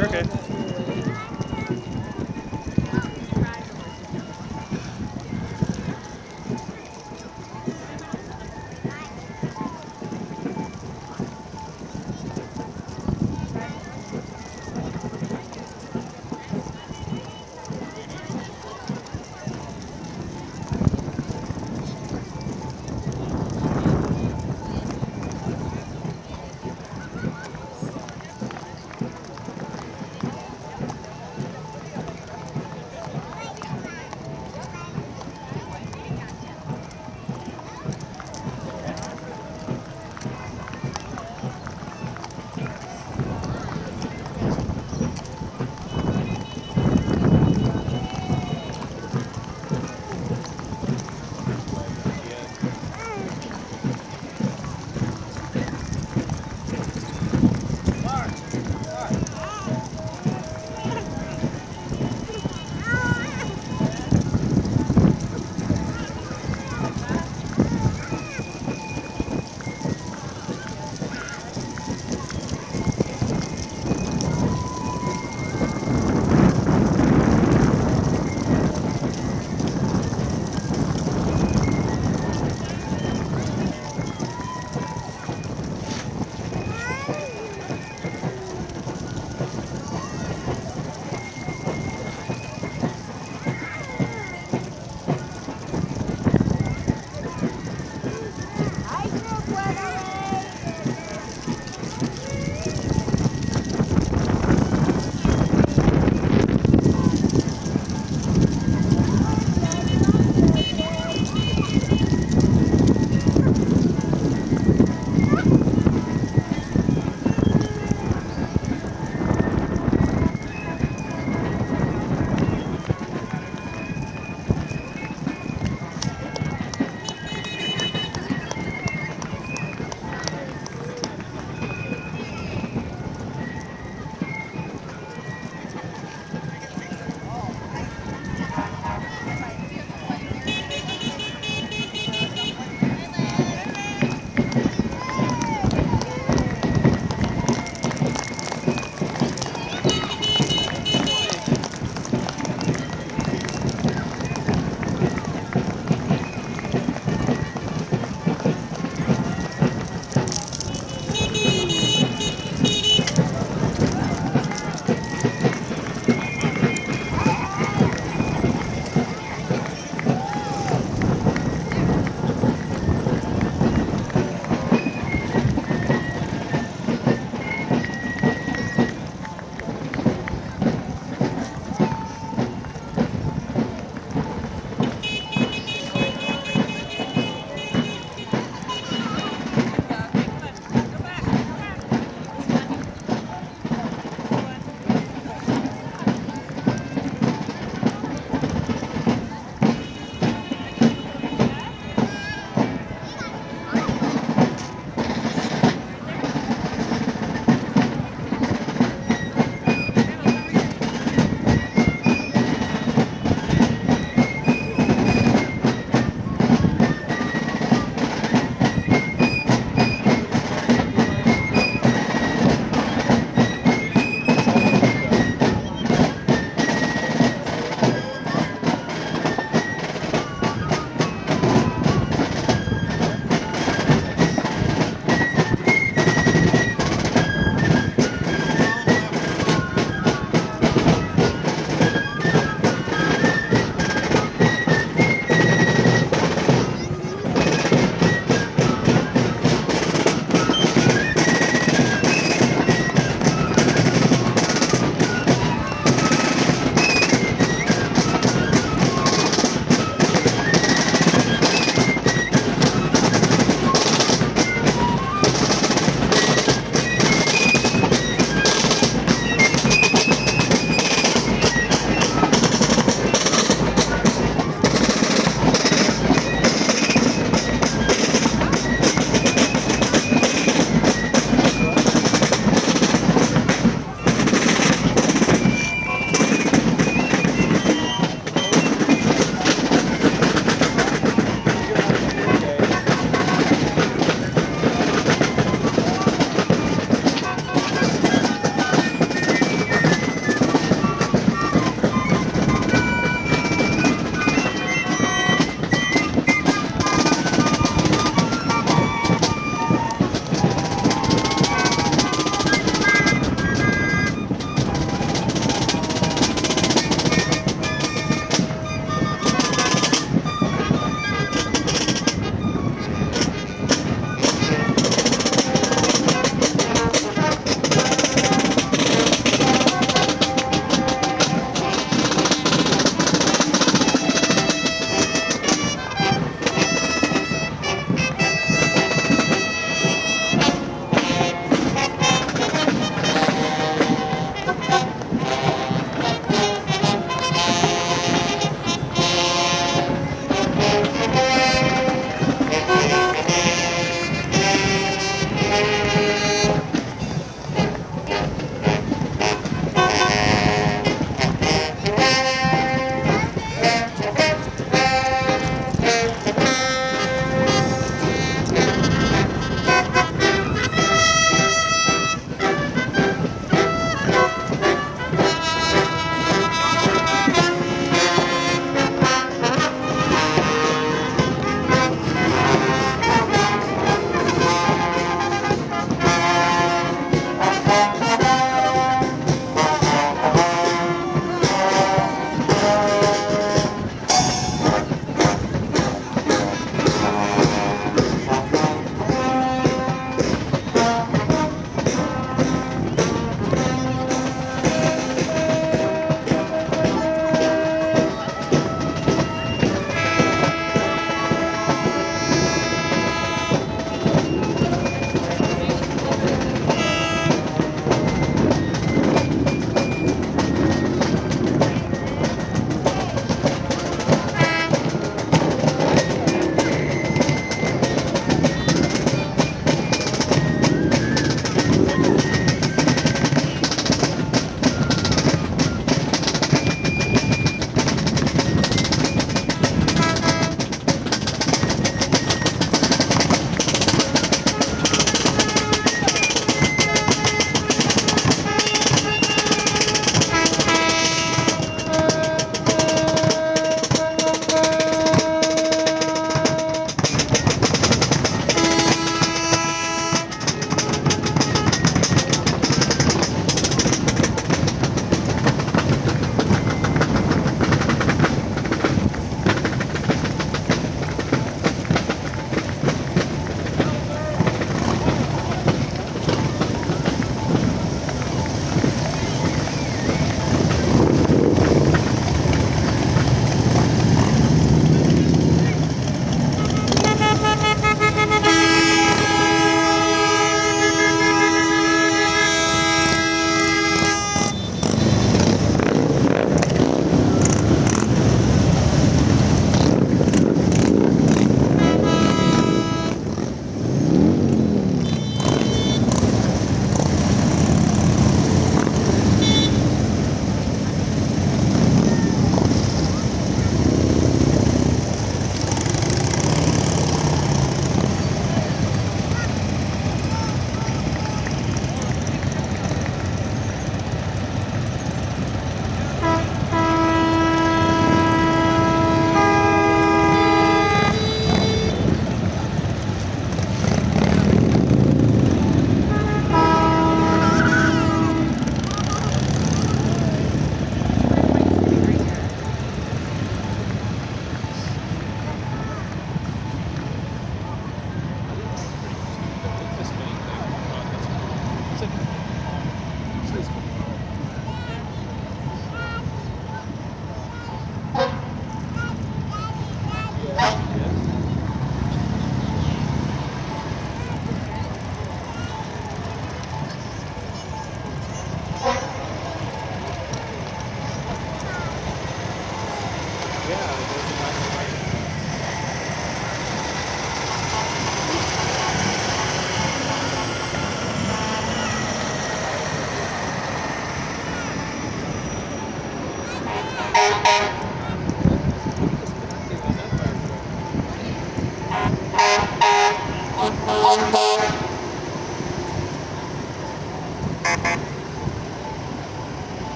You're okay.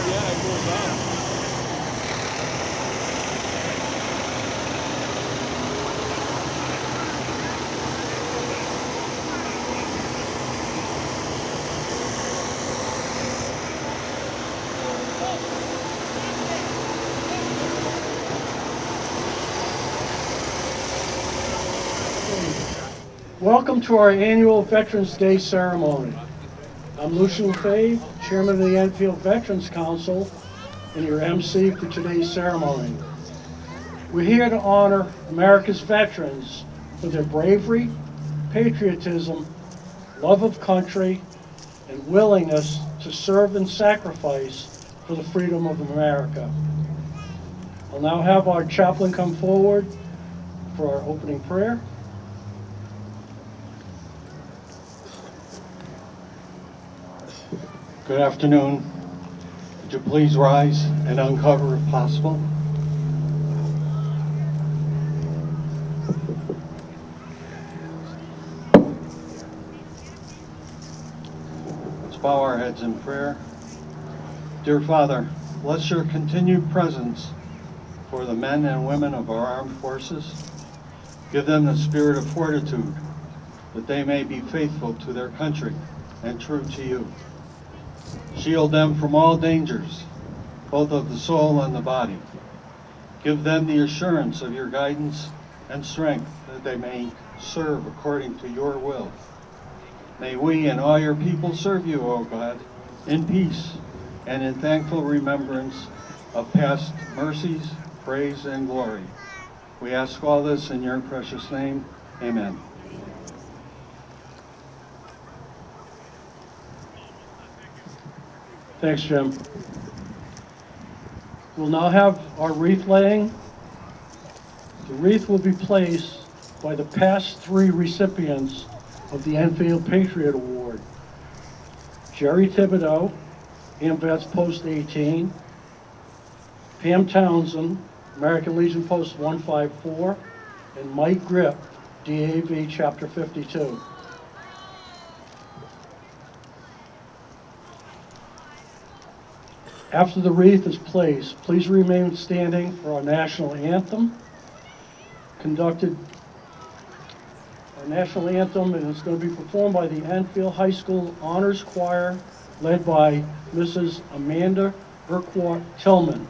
Yeah, it goes up. Welcome to our annual Veterans Day ceremony. I'm Lucian Fay, Chairman of the Enfield Veterans Council, and your MC for today's ceremony. We're here to honor America's veterans for their bravery, patriotism, love of country, and willingness to serve and sacrifice for the freedom of America. I'll now have our chaplain come forward for our opening prayer. Good afternoon. Would you please rise and uncover if possible? Let's bow our heads in prayer. Dear Father, bless your continued presence for the men and women of our armed forces. Give them the spirit of fortitude that they may be faithful to their country and true to you. Shield them from all dangers, both of the soul and the body. Give them the assurance of your guidance and strength that they may serve according to your will. May we and all your people serve you, O God, in peace and in thankful remembrance of past mercies, praise, and glory. We ask all this in your precious name. Amen. Thanks, Jim. We'll now have our wreath laying. The wreath will be placed by the past three recipients of the Enfield Patriot Award. Jerry Thibodeau, AMVETS Post 18, Pam Townsend, American Legion Post 154, and Mike Grip, DAV Chapter 52. After the wreath is placed, please remain standing for our national anthem. Our national anthem, and it's going to be performed by the Enfield High School Honors Choir, led by Mrs. Amanda Burquart Tillman.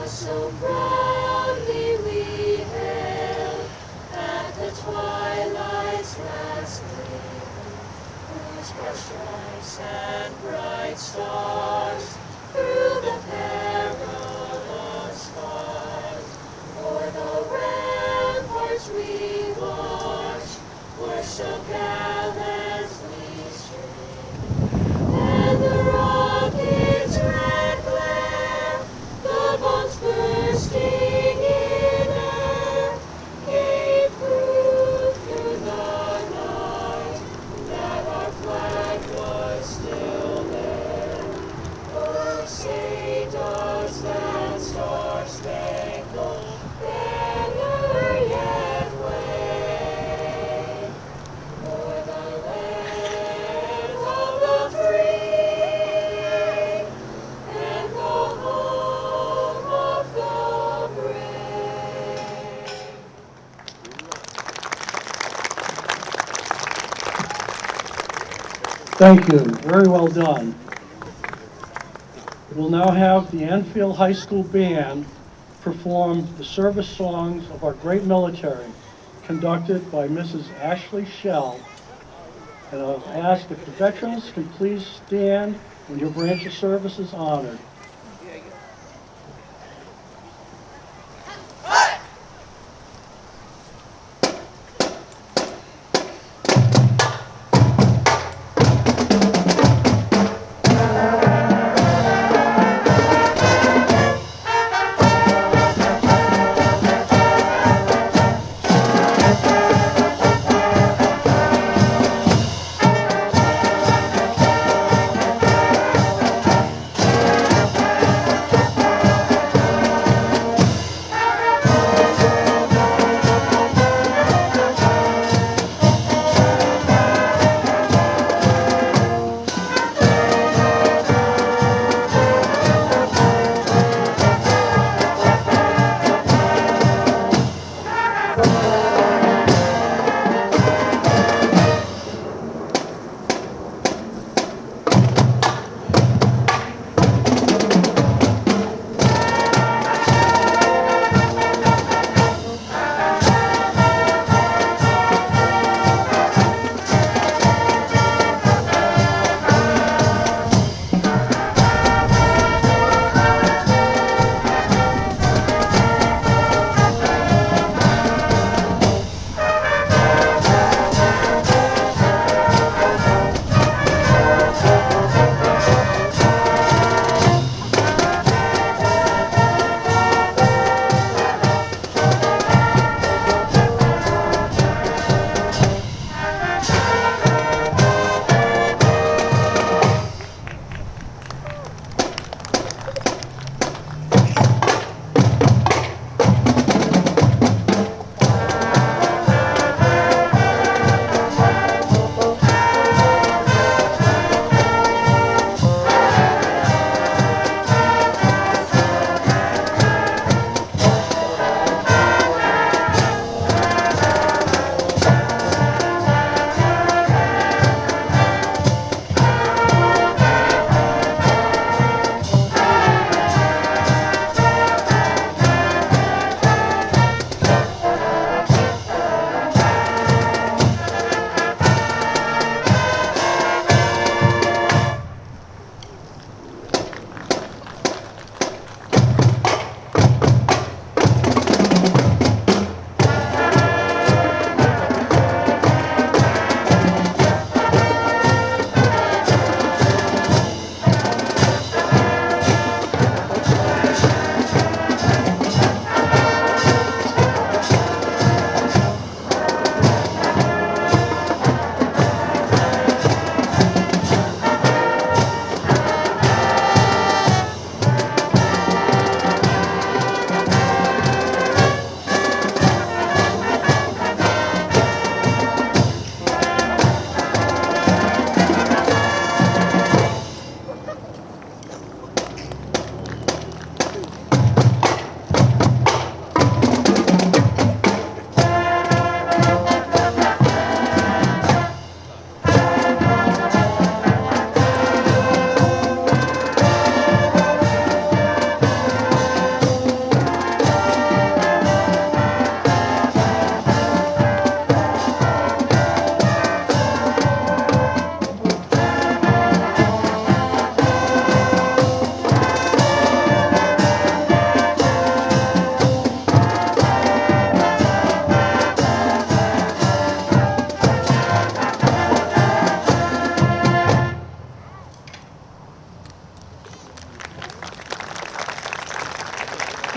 So proudly we hail at the twilight's last gleaming, whose broad stripes and bright stars through the perilous fight o'er the ramparts we watch were so gallantly streaming, and the rocket's red glare, the bombs bursting in air, gave proof through the night that our flag was still there. Oh, say does that star-spangled banner yet wave o'er the land of the free and the home of the brave? Thank you. Very well done. We'll now have the Enfield High School Band perform the service songs of our great military, conducted by Mrs. Ashley Shell. And I'll ask if the veterans can please stand when your branch of service is honored.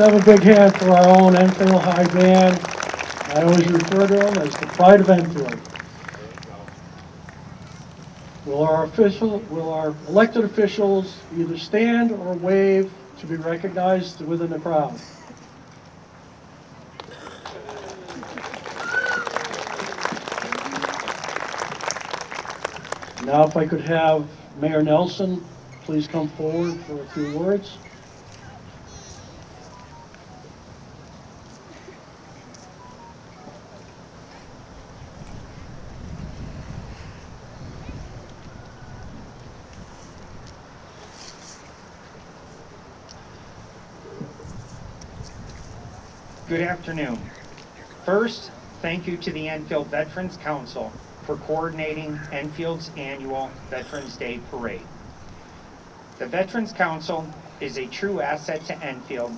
have a big hand for our own Enfield High Band. I always refer to them as the pride of Enfield. Will our elected officials either stand or wave to be recognized within the crowd? Now if I could have Mayor Nelson please come forward for a few words. Good afternoon. First, thank you to the Enfield Veterans Council for coordinating Enfield's annual Veterans Day Parade. The Veterans Council is a true asset to Enfield,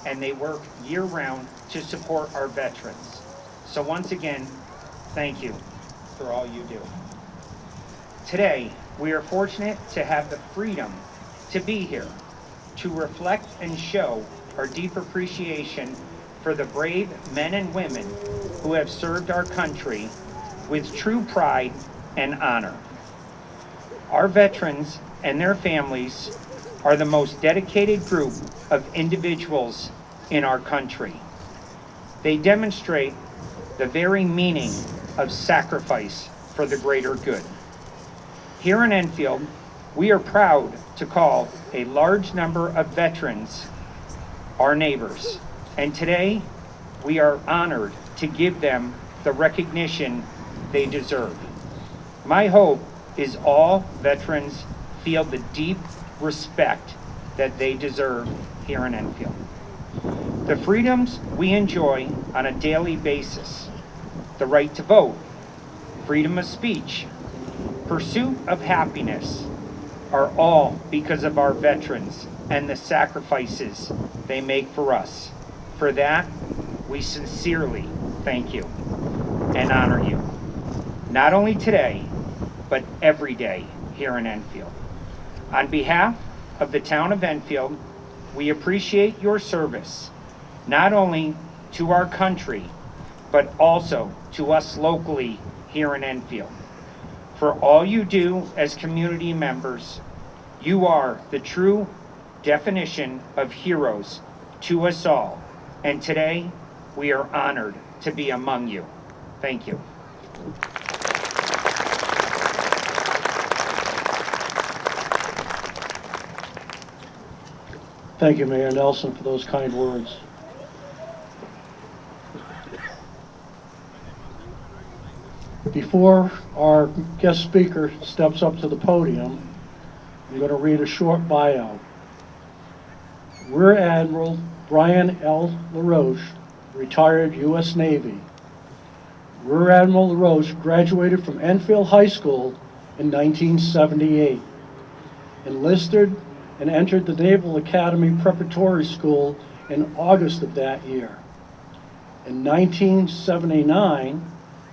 and they work year-round to support our veterans. So once again, thank you for all you do. Today, we are fortunate to have the freedom to be here to reflect and show our deep appreciation for the brave men and women who have served our country with true pride and honor. Our veterans and their families are the most dedicated group of individuals in our country. They demonstrate the very meaning of sacrifice for the greater good. Here in Enfield, we are proud to call a large number of veterans our neighbors. And today, we are honored to give them the recognition they deserve. My hope is all veterans feel the deep respect that they deserve here in Enfield. The freedoms we enjoy on a daily basis, the right to vote, freedom of speech, pursuit of happiness, are all because of our veterans and the sacrifices they make for us. For that, we sincerely thank you and honor you, not only today, but every day here in Enfield. On behalf of the town of Enfield, we appreciate your service, not only to our country, but also to us locally here in Enfield. For all you do as community members, you are the true definition of heroes to us all. And today, we are honored to be among you. Thank you. Thank you, Mayor Nelson, for those kind words. Before our guest speaker steps up to the podium, I'm going to read a short bio. Rear Admiral Brian L. LaRoche, retired U.S. Navy. Rear Admiral LaRoche graduated from Enfield High School in 1978, enlisted and entered the Naval Academy Preparatory School in August of that year. In 1979,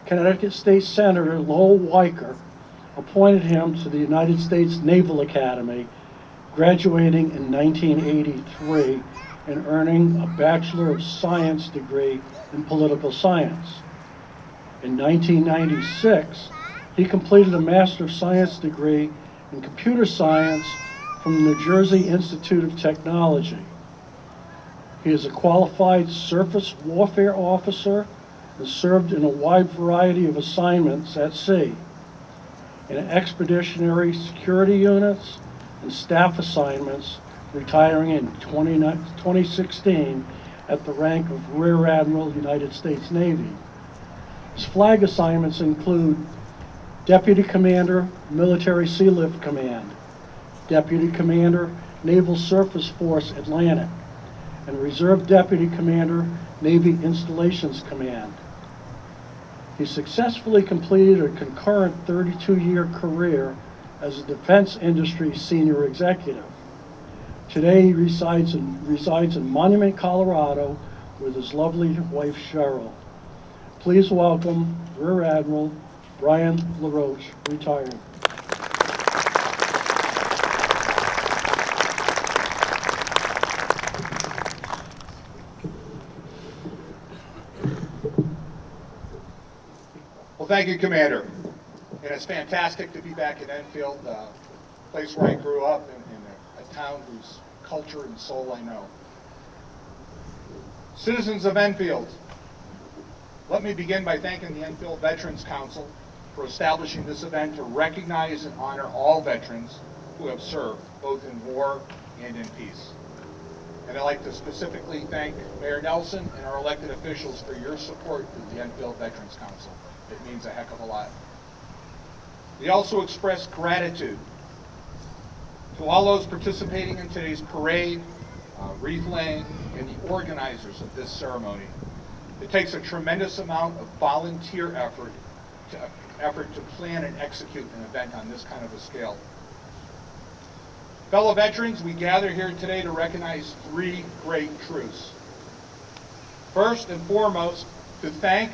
Connecticut State Senator Lowell Weicker appointed him to the United States Naval Academy, graduating in 1983 and earning a Bachelor of Science degree in political science. In 1996, he completed a Master of Science degree in computer science from the New Jersey Institute of Technology. He is a qualified surface warfare officer and served in a wide variety of assignments at sea, in expeditionary security units and staff assignments, retiring in 2016 at the rank of Rear Admiral, United States Navy. His flag assignments include Deputy Commander, Military Sea Lift Command, Deputy Commander, Naval Surface Force Atlantic, and Reserve Deputy Commander, Navy Installations Command. He successfully completed a concurrent 32-year career as a defense industry senior executive. Today he resides in Monument, Colorado with his lovely wife, Cheryl. Please welcome Rear Admiral Brian LaRoche, retired. thank you, Commander. And it's fantastic to be back in Enfield, a place where I grew up, and a town whose culture and soul I know. Citizens of Enfield, let me begin by thanking the Enfield Veterans Council for establishing this event to recognize and honor all veterans who have served, both in war and in peace. And I'd like to specifically thank Mayor Nelson and our elected officials for your support of the Enfield Veterans Council. It means a heck of a lot. We also express gratitude to all those participating in today's parade, wreath laying, and the organizers of this ceremony. It takes a tremendous amount of volunteer effort to plan and execute an event on this kind of a scale. Fellow veterans, we gather here today to recognize three great truths. First and foremost, to thank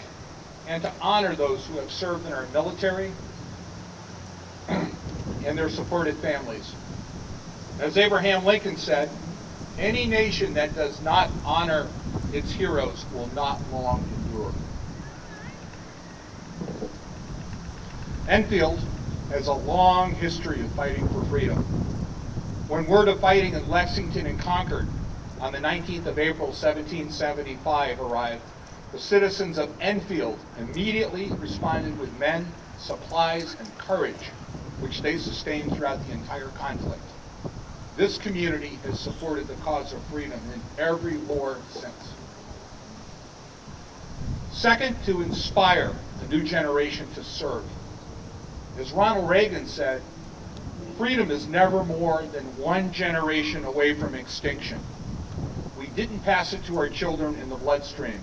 and to honor those who have served in our military and their supported families. As Abraham Lincoln said, any nation that does not honor its heroes will not long endure. Enfield has a long history of fighting for freedom. When word of fighting in Lexington and Concord on the 19th of April, 1775 arrived, the citizens of Enfield immediately responded with men, supplies, and courage, which they sustained throughout the entire conflict. This community has supported the cause of freedom in every war since. Second, to inspire the new generation to serve. As Ronald Reagan said, freedom is never more than one generation away from extinction. We didn't pass it to our children in the bloodstream.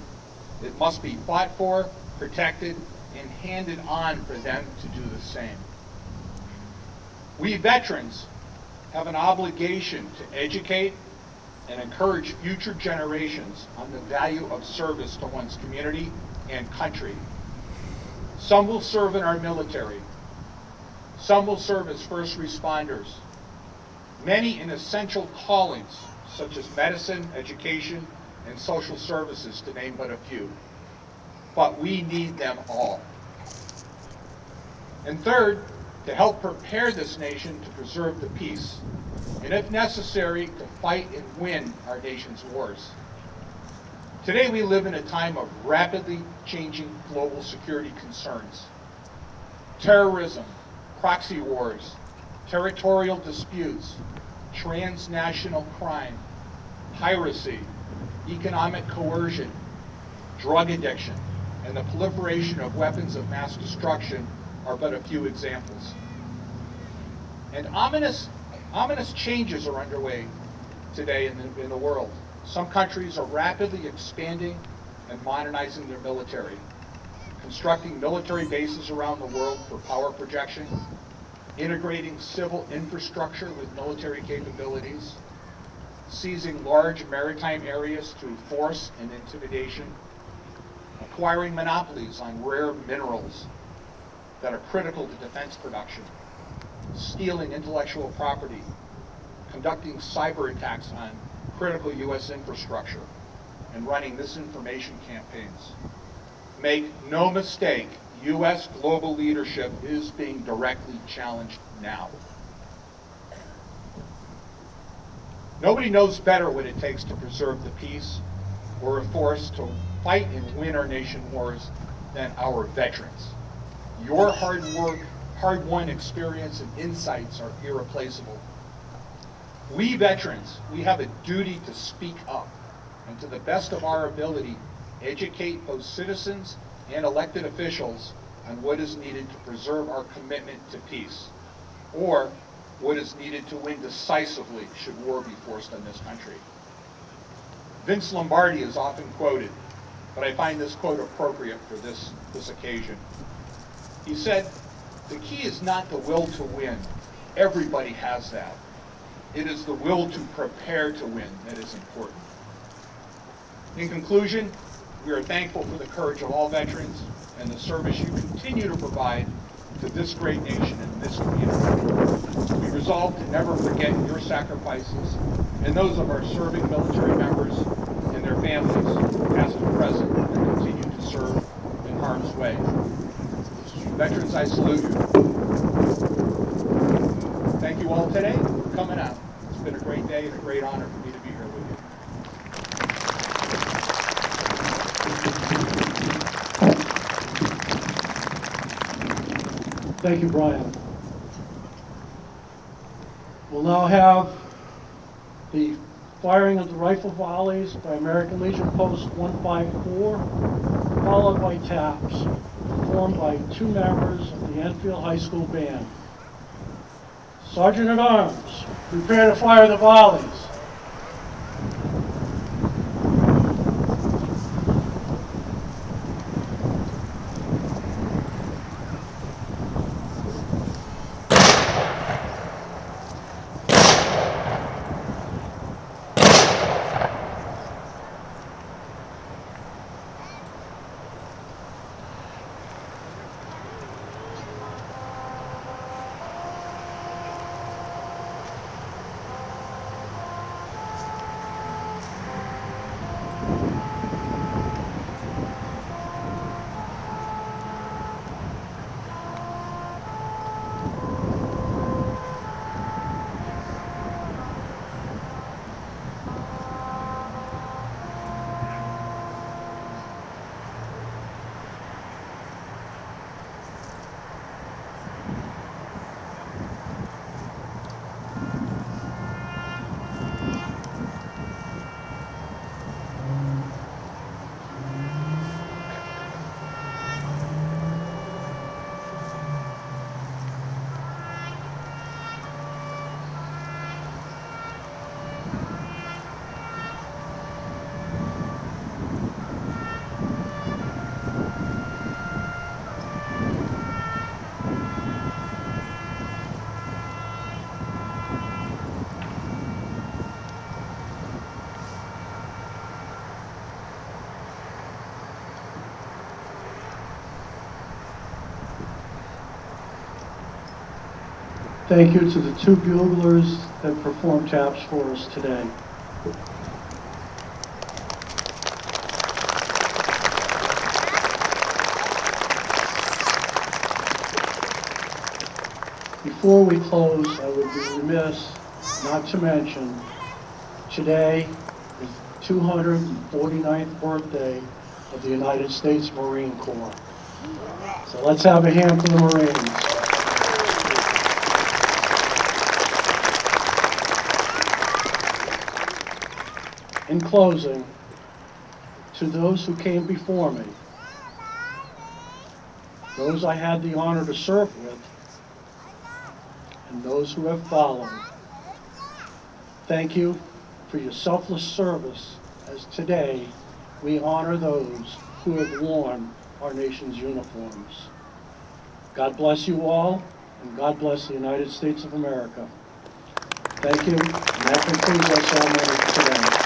It must be fought for, protected, and handed on for them to do the same. We veterans have an obligation to educate and encourage future generations on the value of service to one's community and country. Some will serve in our military. Some will serve as first responders. Many in essential callings, such as medicine, education, and social services, to name but a few. But we need them all. And third, to help prepare this nation to preserve the peace, and if necessary, to fight and win our nation's wars. Today we live in a time of rapidly changing global security concerns. Terrorism, proxy wars, territorial disputes, transnational crime, piracy, economic coercion, drug addiction, and the proliferation of weapons of mass destruction are but a few examples. And ominous changes are underway today in the world. Some countries are rapidly expanding and modernizing their military, constructing military bases around the world for power projection, integrating civil infrastructure with military capabilities, seizing large maritime areas through force and intimidation, acquiring monopolies on rare minerals that are critical to defense production, stealing intellectual property, conducting cyber attacks on critical U.S. infrastructure, and running misinformation campaigns. Make no mistake, U.S. global leadership is being directly challenged now. Nobody knows better what it takes to preserve the peace or a force to fight and win our nation wars than our veterans. Your hard work, hard-won experience, and insights are irreplaceable. We veterans, we have a duty to speak up and, to the best of our ability, educate both citizens and elected officials on what is needed to preserve our commitment to peace, or what is needed to win decisively should war be forced on this country. Vince Lombardi is often quoted, but I find this quote appropriate for this occasion. He said, "The key is not the will to win. Everybody has that. It is the will to prepare to win that is important." In conclusion, we are thankful for the courage of all veterans and the service you continue to provide to this great nation and this community. We resolve to never forget your sacrifices and those of our serving military members and their families, past and present, that continue to serve in harm's way. Veterans, I salute you. Thank you all today for coming out. It's been a great day and a great honor for me to be here with you. Thank you, Brian. We'll now have the firing of the rifle volleys by American Legion Post 154, followed by taps, performed by 2 members of the Enfield High School Band. Sergeant at Arms, prepare to fire the volleys. Thank you to the 2 buglers that performed taps for us today. Before we close, I would be remiss not to mention today is the 249th birthday of the United States Marine Corps. So let's have a hand for the Marines. In closing, to those who came before me, those I had the honor to serve with, and those who have followed, thank you for your selfless service as today we honor those who have worn our nation's uniforms. God bless you all, and God bless the United States of America. Thank you, and that concludes our ceremony today.